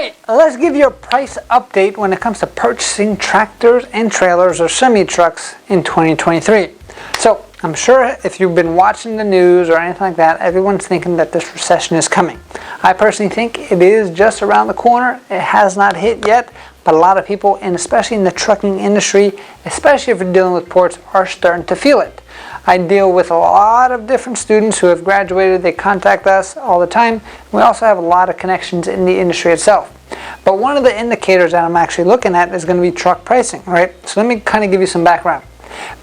Alright, let's give you a price update when it comes to purchasing tractors and trailers or semi-trucks in 2023. So, I'm sure if you've been watching the news or anything like that, everyone's thinking that this recession is coming. I personally think it is just around the corner. It has not hit yet, but a lot of people, and especially in the trucking industry, especially if you're dealing with ports, are starting to feel it. I deal with a lot of different students who have graduated. They contact us all the time. We also have a lot of connections in the industry itself. But one of the indicators that I'm actually looking at is going to be truck pricing, right? So let me kind of give you some background.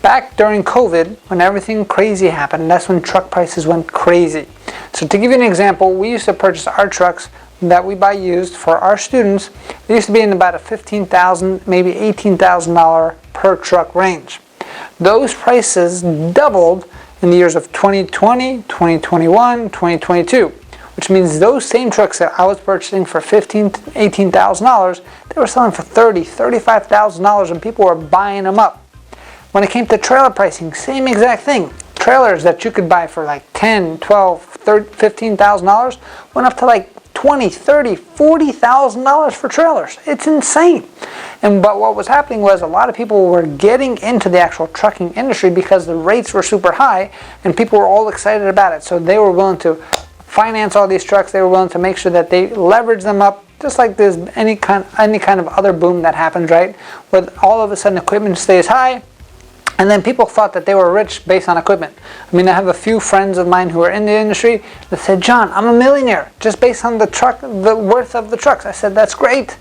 Back during COVID, when everything crazy happened, that's when truck prices went crazy. So to give you an example, we used to purchase our trucks that we buy used for our students. They used to be in about a $15,000, maybe $18,000 per truck range. Those prices doubled in the years of 2020, 2021, 2022, which means those same trucks that I was purchasing for $15,000 to $18,000, they were selling for $30,000, $35,000, and people were buying them up. When it came to trailer pricing, same exact thing. Trailers that you could buy for like $10,000, $12,000, $15,000 went up to like $20,000, $30,000, $40,000 for trailers. It's insane. But what was happening was a lot of people were getting into the actual trucking industry because the rates were super high and people were all excited about it. So they were willing to finance all these trucks. They were willing to make sure that they leverage them up, just like there's any kind of other boom that happens, right? Where all of a sudden equipment stays high. And then people thought that they were rich based on equipment. I mean, I have a few friends of mine who are in the industry that said, John, I'm a millionaire just based on the worth of the trucks. I said, that's great.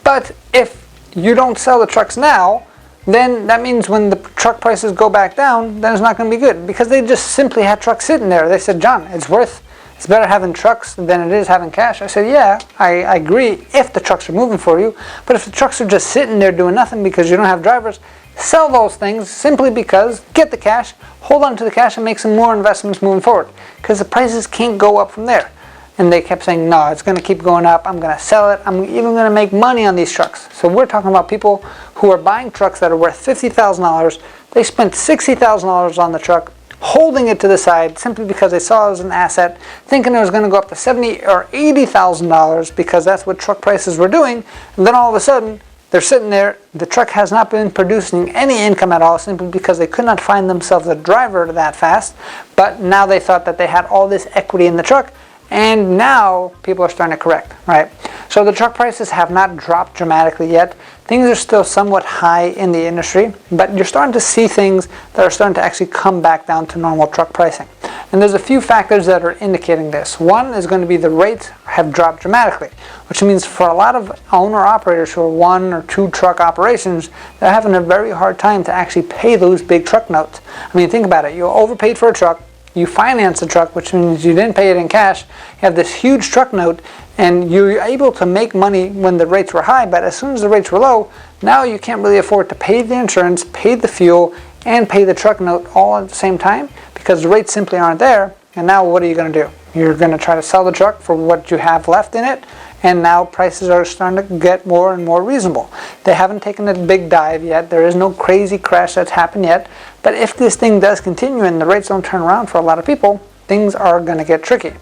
But if you don't sell the trucks now, then that means when the truck prices go back down, then it's not going to be good. Because they just simply had trucks sitting there. They said, John, it's better having trucks than it is having cash. I said, yeah, I agree if the trucks are moving for you. But if the trucks are just sitting there doing nothing because you don't have drivers, sell those things simply because, get the cash, hold on to the cash and make some more investments moving forward. Because the prices can't go up from there. And they kept saying, no, it's going to keep going up. I'm going to sell it. I'm even going to make money on these trucks. So we're talking about people who are buying trucks that are worth $50,000. They spent $60,000 on the truck, holding it to the side simply because they saw it as an asset, thinking it was going to go up to $70,000 or $80,000 because that's what truck prices were doing. And then all of a sudden, they're sitting there, the truck has not been producing any income at all simply because they could not find themselves a driver that fast. But now they thought that they had all this equity in the truck, and now people are starting to correct, right? So the truck prices have not dropped dramatically yet. Things are still somewhat high in the industry, but you're starting to see things that are starting to actually come back down to normal truck pricing. And there's a few factors that are indicating this. One is going to be the rates have dropped dramatically, which means for a lot of owner-operators who are 1 or 2 truck operations, they're having a very hard time to actually pay those big truck notes. I mean, think about it. You overpaid for a truck, you finance the truck, which means you didn't pay it in cash, you have this huge truck note, and you're able to make money when the rates were high, but as soon as the rates were low, now you can't really afford to pay the insurance, pay the fuel, and pay the truck note all at the same time because the rates simply aren't there. And now what are you going to do? You're going to try to sell the truck for what you have left in it, and now prices are starting to get more and more reasonable. They haven't taken a big dive yet. There is no crazy crash that's happened yet. But if this thing does continue and the rates don't turn around for a lot of people, things are going to get tricky.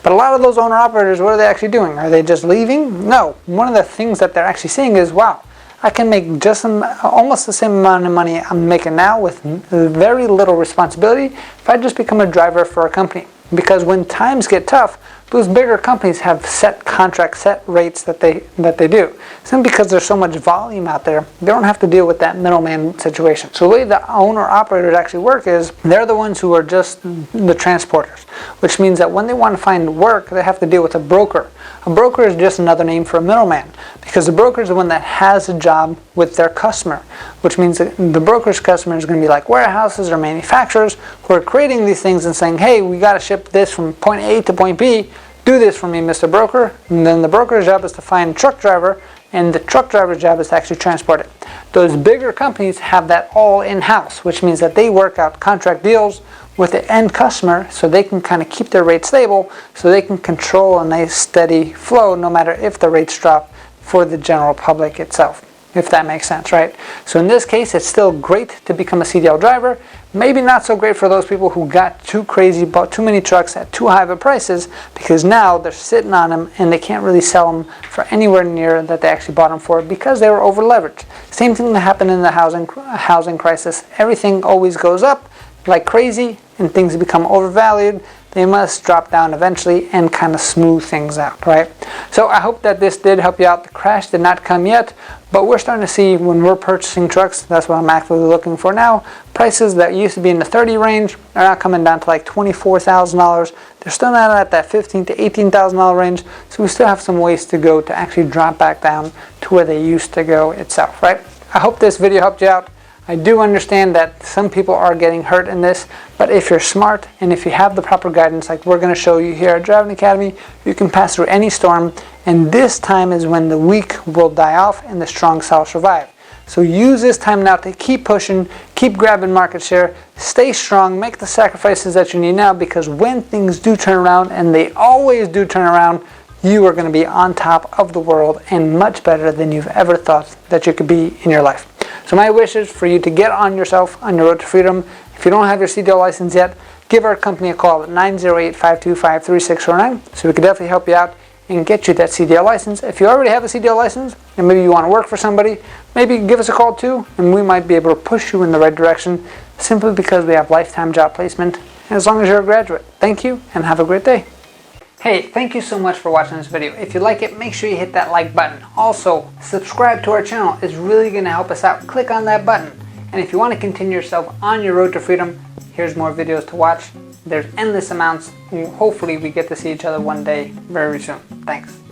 But a lot of those owner-operators, what are they actually doing? Are they just leaving? No. One of the things that they're actually seeing is, wow, I can make just almost the same amount of money I'm making now with very little responsibility if I just become a driver for a company. Because when times get tough, those bigger companies have set contracts, set rates that they do. Simply because there's so much volume out there, they don't have to deal with that middleman situation. So the way the owner-operators actually work is they're the ones who are just the transporters, which means that when they want to find work, they have to deal with a broker. A broker is just another name for a middleman because the broker is the one that has a job with their customer, which means that the broker's customer is going to be like warehouses or manufacturers who are creating these things and saying, hey, we got to ship this from point A to point B. Do this for me, Mr. Broker. And then the broker's job is to find a truck driver, and the truck driver's job is to actually transport it. Those bigger companies have that all in-house, which means that they work out contract deals with the end customer so they can kind of keep their rates stable, so they can control a nice steady flow no matter if the rates drop for the general public itself. if that makes sense, right? So in this case, it's still great to become a CDL driver. Maybe not so great for those people who got too crazy, bought too many trucks at too high of prices, because now they're sitting on them and they can't really sell them for anywhere near that they actually bought them for because they were over leveraged. Same thing that happened in the housing crisis. Everything always goes up like crazy and things become overvalued. They must drop down eventually and kind of smooth things out, right? So I hope that this did help you out. The crash did not come yet, but we're starting to see when we're purchasing trucks, that's what I'm actively looking for now, prices that used to be in the 30 range are now coming down to like $24,000. They're still not at that $15,000 to $18,000 range, so we still have some ways to go to actually drop back down to where they used to go itself, right? I hope this video helped you out. I do understand that some people are getting hurt in this, but if you're smart and if you have the proper guidance like we're going to show you here at Driving Academy, you can pass through any storm, and this time is when the weak will die off and the strong shall survive. So use this time now to keep pushing, keep grabbing market share, stay strong, make the sacrifices that you need now, because when things do turn around, and they always do turn around, you are going to be on top of the world and much better than you've ever thought that you could be in your life. So my wish is for you to get on yourself on your road to freedom. If you don't have your CDL license yet, give our company a call at 908-525-3649 so we can definitely help you out and get you that CDL license. If you already have a CDL license and maybe you want to work for somebody, maybe give us a call too, and we might be able to push you in the right direction simply because we have lifetime job placement, as long as you're a graduate. Thank you and have a great day. Hey, thank you so much for watching this video. If you like it, make sure you hit that like button. Also, subscribe to our channel. It's really going to help us out. Click on that button. And if you want to continue yourself on your road to freedom, here's more videos to watch. There's endless amounts. Hopefully we get to see each other one day very soon. Thanks.